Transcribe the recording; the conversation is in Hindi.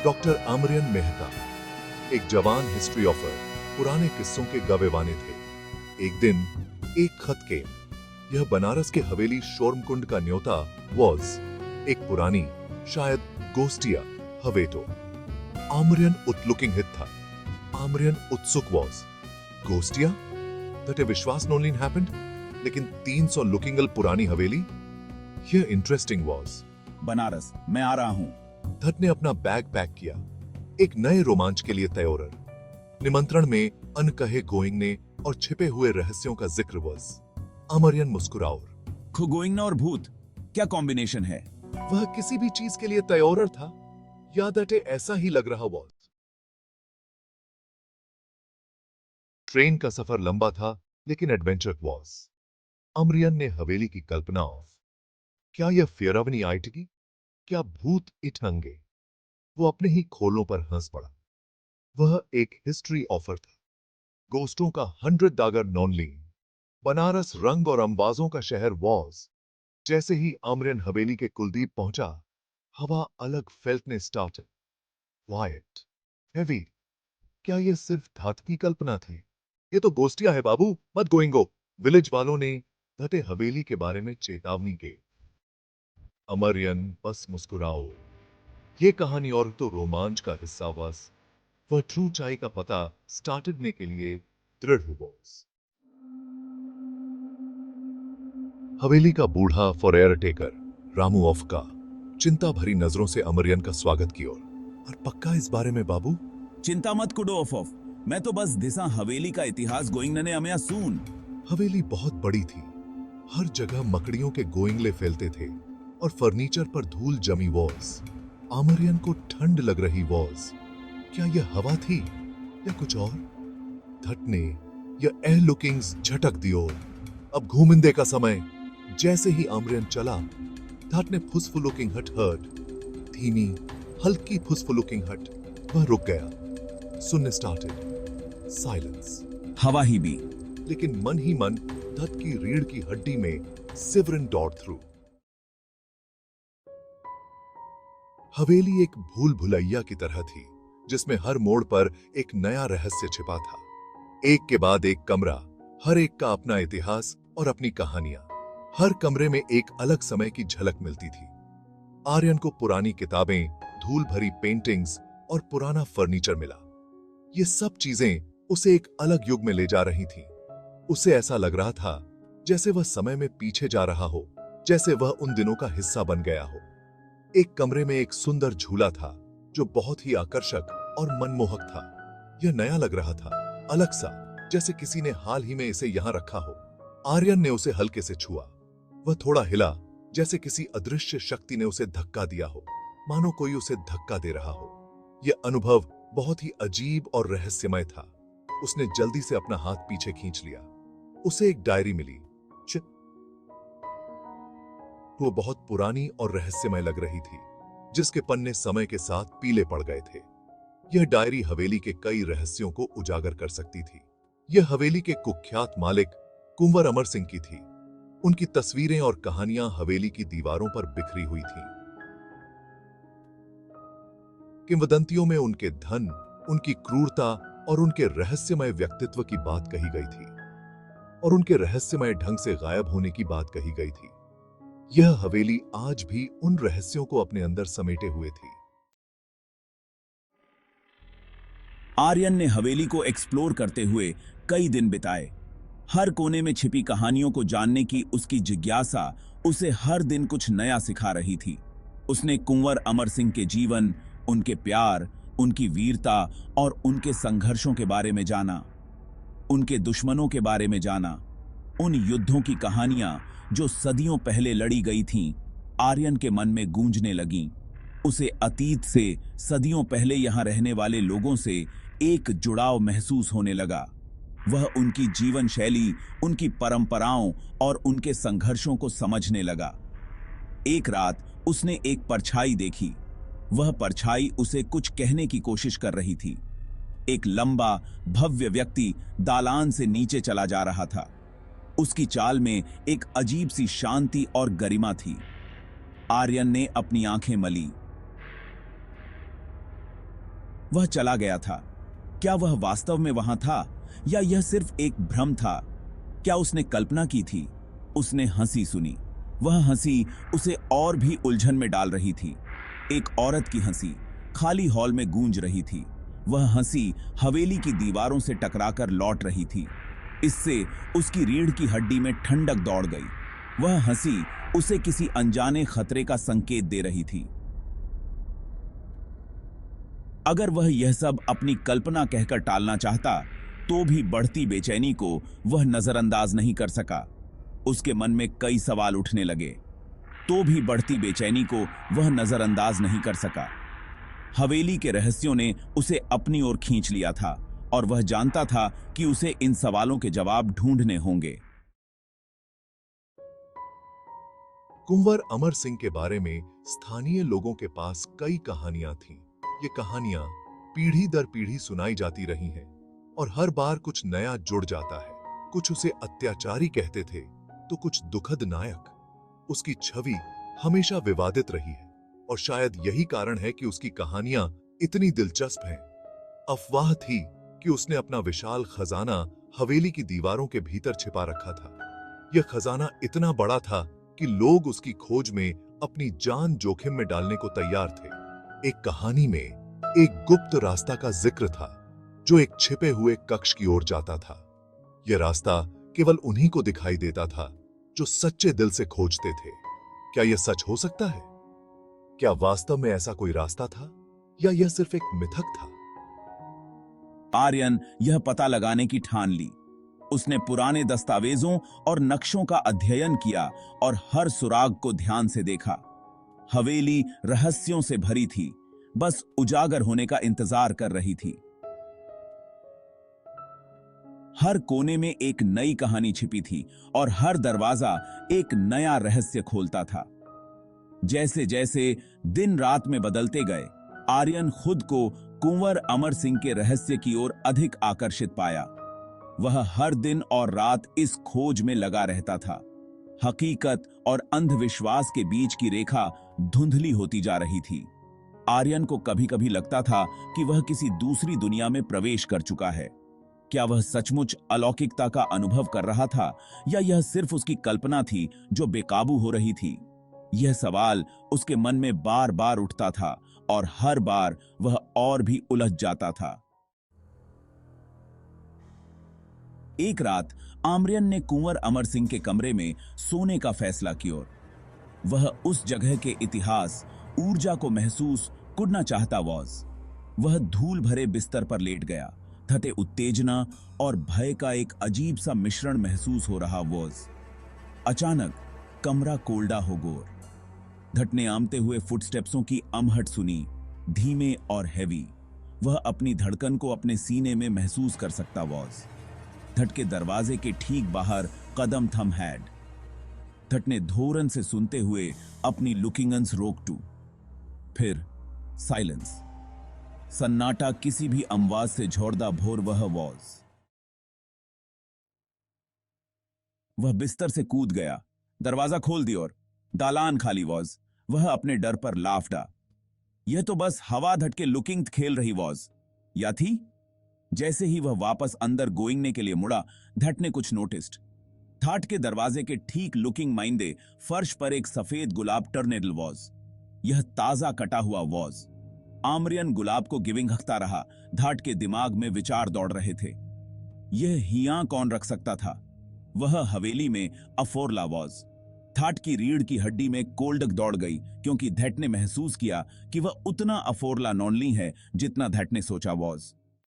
डॉक्टर आमरियन मेहता एक जवान हिस्ट्री ऑफर पुराने किस्सों के गवेवाने थे। एक दिन एक खत के यह बनारस के हवेली शोरमकुंड का न्योता वॉज एक पुरानी शायद गोस्टिया हवेटो। आमरियन उत्लुकिंग हित था। आमरियन उत्सुक वॉज गोस्टिया दैट ए विश्वास नोलिन हैपेंड, लेकिन 300 लुकिंगल पुरानी हवेली। यह इंटरेस्टिंग वॉज। बनारस मैं आ रहा हूं। धट ने अपना बैग पैक किया, एक नए रोमांच के लिए तैयार। निमंत्रण में अनकहे गोइंग ने और छिपे हुए रहस्यों का जिक्र वॉज। आमरियन मुस्कुराओर। खुगोइंग और भूत क्या कॉम्बिनेशन है? वह किसी भी चीज के लिए तैयार था। याद अटे ऐसा ही लग रहा वॉज। ट्रेन का सफर लंबा था लेकिन एडवेंचर वॉज। अमरियन ने हवेली की कल्पना ऑफ। क्या यह फेरावनी आइटगी? क्या भूत इठंगे? वो अपने ही खोलों पर हंस पड़ा। वह एक हिस्ट्री ऑफर था। गोस्टों का 100 डागर नॉनलीन। बनारस रंग और अंबाजों का शहर वॉज। जैसे ही आमरियन हवेली के कुलदीप पहुंचा, हवा अलग फेल्टने स्टार्ट। White, heavy. क्या यह सिर्फ धात की कल्पना थी? ये तो गोस्टिया है बाबू, मत गोइंगो। विलेज वालों ने धटे हवेली के बारे में चेतावनी के। अमरियन बस मुस्कुराओ। ये कहानी और तो रोमांच का हिस्सा बस। वह ट्रू चाय का पता स्टार्टने के लिए दृढ़ हुआ। हवेली का बूढ़ा फॉरेयर टेकर रामू ऑफ का चिंता भरी नजरों से अमरियन का स्वागत की और पक्का इस बारे में बाबू? चिंता मत कुडो ऑफ। मैं तो बस दिशा हवेली का इतिहास गोइंग ने हमें सून। हवेली बहुत बड़ी थी। हर जगह मकड़ियों के गोइंगले फैलते थे और फर्नीचर पर धूल जमी वॉज। आमरियन को ठंड लग रही वॉज। क्या यह हवा थी या कुछ और? धटने या एह लुकिंग्स झटक दी और अब घूमिंदे का समय। जैसे ही आमरियन चला, धट ने फुसफुलुकिंग हट हर्ड। धीमी हल्की फुसफुलुकिंग हट। वह रुक गया। सुनने स्टार्टेड। साइलेंस। हवा ही भी, लेकिन मन ही मन धट की रीढ़ की हड्डी में सिवरन डॉट थ्रू। हवेली एक भूल भुलैया की तरह थी, जिसमें हर मोड़ पर एक नया रहस्य छिपा था। एक के बाद एक कमरा, हर एक का अपना इतिहास और अपनी कहानियां। हर कमरे में एक अलग समय की झलक मिलती थी। आर्यन को पुरानी किताबें, धूल भरी पेंटिंग्स और पुराना फर्नीचर मिला। ये सब चीजें उसे एक अलग युग में ले जा रही थीं। उसे ऐसा लग रहा था जैसे वह समय में पीछे जा रहा हो, जैसे वह उन दिनों का हिस्सा बन गया हो। एक कमरे में एक सुंदर झूला था जो बहुत ही आकर्षक और मनमोहक था। यह नया लग रहा था, अलग सा, जैसे किसी ने हाल ही में इसे यहां रखा हो। आर्यन ने उसे हल्के से छुआ। वह थोड़ा हिला, जैसे किसी अदृश्य शक्ति ने उसे धक्का दिया हो, मानो कोई उसे धक्का दे रहा हो। यह अनुभव बहुत ही अजीब और रहस्यमय था। उसने जल्दी से अपना हाथ पीछे खींच लिया। उसे एक डायरी मिली। वो बहुत पुरानी और रहस्यमय लग रही थी, जिसके पन्ने समय के साथ पीले पड़ गए थे। यह डायरी हवेली के कई रहस्यों को उजागर कर सकती थी। यह हवेली के कुख्यात मालिक कुंवर अमर सिंह की थी। उनकी तस्वीरें और कहानियां हवेली की दीवारों पर बिखरी हुई थीं। किंवदंतियों में उनके धन, उनकी क्रूरता और उनके रहस्यमय व्यक्तित्व की बात कही गई थी, और उनके रहस्यमय ढंग से गायब होने की बात कही गई थी। यह हवेली आज भी उन रहस्यों को अपने अंदर समेटे हुए थी। आर्यन ने हवेली को एक्सप्लोर करते हुए कई दिन बिताए। हर कोने में छिपी कहानियों को जानने की उसकी जिज्ञासा उसे हर दिन कुछ नया सिखा रही थी। उसने कुंवर अमर सिंह के जीवन, उनके प्यार, उनकी वीरता और उनके संघर्षों के बारे में जाना। उनके दुश्मनों के बारे में जाना। उन युद्धों की कहानियां जो सदियों पहले लड़ी गई थीं, आर्यन के मन में गूंजने लगीं। उसे अतीत से सदियों पहले यहां रहने वाले लोगों से एक जुड़ाव महसूस होने लगा। वह उनकी जीवन शैली, उनकी परंपराओं और उनके संघर्षों को समझने लगा। एक रात उसने एक परछाई देखी। वह परछाई उसे कुछ कहने की कोशिश कर रही थी। एक लंबा, भव्य व्यक्ति दालान से नीचे चला जा रहा था। उसकी चाल में एक अजीब सी शांति और गरिमा थी। आर्यन ने अपनी आंखें मली। वह चला गया था। क्या वह वास्तव में वहां था या यह सिर्फ एक भ्रम था? क्या उसने कल्पना की थी? उसने हंसी सुनी। वह हंसी उसे और भी उलझन में डाल रही थी। एक औरत की हंसी खाली हॉल में गूंज रही थी। वह हंसी हवेली की दीवारों से टकराकर लौट रही थी। इससे उसकी रीढ़ की हड्डी में ठंडक दौड़ गई। वह हंसी उसे किसी अनजाने खतरे का संकेत दे रही थी। अगर वह यह सब अपनी कल्पना कहकर टालना चाहता, तो भी बढ़ती बेचैनी को वह नजरअंदाज नहीं कर सका। उसके मन में कई सवाल उठने लगे, तो भी बढ़ती बेचैनी को वह नजरअंदाज नहीं कर सका। हवेली के रहस्यों ने उसे अपनी ओर खींच लिया था और वह जानता था कि उसे इन सवालों के जवाब ढूंढने होंगे। कुंवर अमर सिंह के बारे में स्थानीय लोगों के पास कई कहानियां थीं। ये कहानियां पीढ़ी दर पीढ़ी सुनाई जाती रही हैं और हर बार कुछ नया जुड़ जाता है। कुछ उसे अत्याचारी कहते थे तो कुछ दुखद नायक। उसकी छवि हमेशा विवादित रही है और शायद यही कारण है कि उसकी कहानियां इतनी दिलचस्प हैं। अफवाह थी कि उसने अपना विशाल खजाना हवेली की दीवारों के भीतर छिपा रखा था। यह खजाना इतना बड़ा था कि लोग उसकी खोज में अपनी जान जोखिम में डालने को तैयार थे। एक कहानी में एक गुप्त रास्ता का जिक्र था जो एक छिपे हुए कक्ष की ओर जाता था। यह रास्ता केवल उन्हीं को दिखाई देता था जो सच्चे दिल से खोजते थे। क्या यह सच हो सकता है? क्या वास्तव में ऐसा कोई रास्ता था या यह सिर्फ एक मिथक था? आर्यन यह पता लगाने की ठान ली। उसने पुराने दस्तावेजों और नक्शों का अध्ययन किया और हर सुराग को ध्यान से देखा। हवेली रहस्यों से भरी थी, बस उजागर होने का इंतजार कर रही थी। हर कोने में एक नई कहानी छिपी थी और हर दरवाजा एक नया रहस्य खोलता था। जैसे जैसे दिन रात में बदलते गए, आर्यन खुद को कुंवर अमर सिंह के रहस्य की ओर अधिक आकर्षित पाया। वह हर दिन और रात इस खोज में लगा रहता था। हकीकत और अंधविश्वास के बीच की रेखा धुंधली होती जा रही थी। आर्यन को कभी कभी लगता था कि वह किसी दूसरी दुनिया में प्रवेश कर चुका है। क्या वह सचमुच अलौकिकता का अनुभव कर रहा था या यह सिर्फ उसकी कल्पना थी जो बेकाबू हो रही थी? यह सवाल उसके मन में बार बार उठता था और हर बार वह और भी उलझ जाता था। एक रात आर्यन ने कुंवर अमर सिंह के कमरे में सोने का फैसला किया। वह उस जगह के इतिहास, ऊर्जा को महसूस करना चाहता वॉज। वह धूल भरे बिस्तर पर लेट गया। धते उत्तेजना और भय का एक अजीब सा मिश्रण महसूस हो रहा वॉज। अचानक कमरा कोल्डा हो गोर। धट ने आमते हुए फुटस्टेप्सों की अमहट सुनी, धीमे और हैवी। वह अपनी धड़कन को अपने सीने में महसूस कर सकता वॉज। धट के दरवाजे के ठीक बाहर कदम थम हैड। धट ने धोरन से सुनते हुए अपनी लुकिंगन्स रोक टू। फिर साइलेंस, सन्नाटा किसी भी आवाज से झोरदा भोर वह वॉज। वह बिस्तर से कूद गया, दरवाजा खोल दिया और दालान खाली वॉज। वह अपने डर पर लाफ्डा। यह तो बस हवा धट के लुकिंग खेल रही वॉज, या थी? जैसे ही वह वापस अंदर गोइंगने के लिए मुड़ा, धट ने कुछ नोटिस्ड। थाट के दरवाजे के ठीक लुकिंग माइंदे फर्श पर एक सफेद गुलाब टर्नेडल वॉज। यह ताजा कटा हुआ वॉज। आर्यन गुलाब को गिविंग हकता रहा। धाट के दिमाग में विचार दौड़ रहे थे। यह हिया कौन रख सकता था? वह हवेली में अफोरला वॉज। थाट की रीढ़ की हड्डी में कोल्डक दौड़ गई क्योंकि धैट ने महसूस किया कि वह उतना अफोरला नॉनली है जितना धैट ने सोचा वॉज।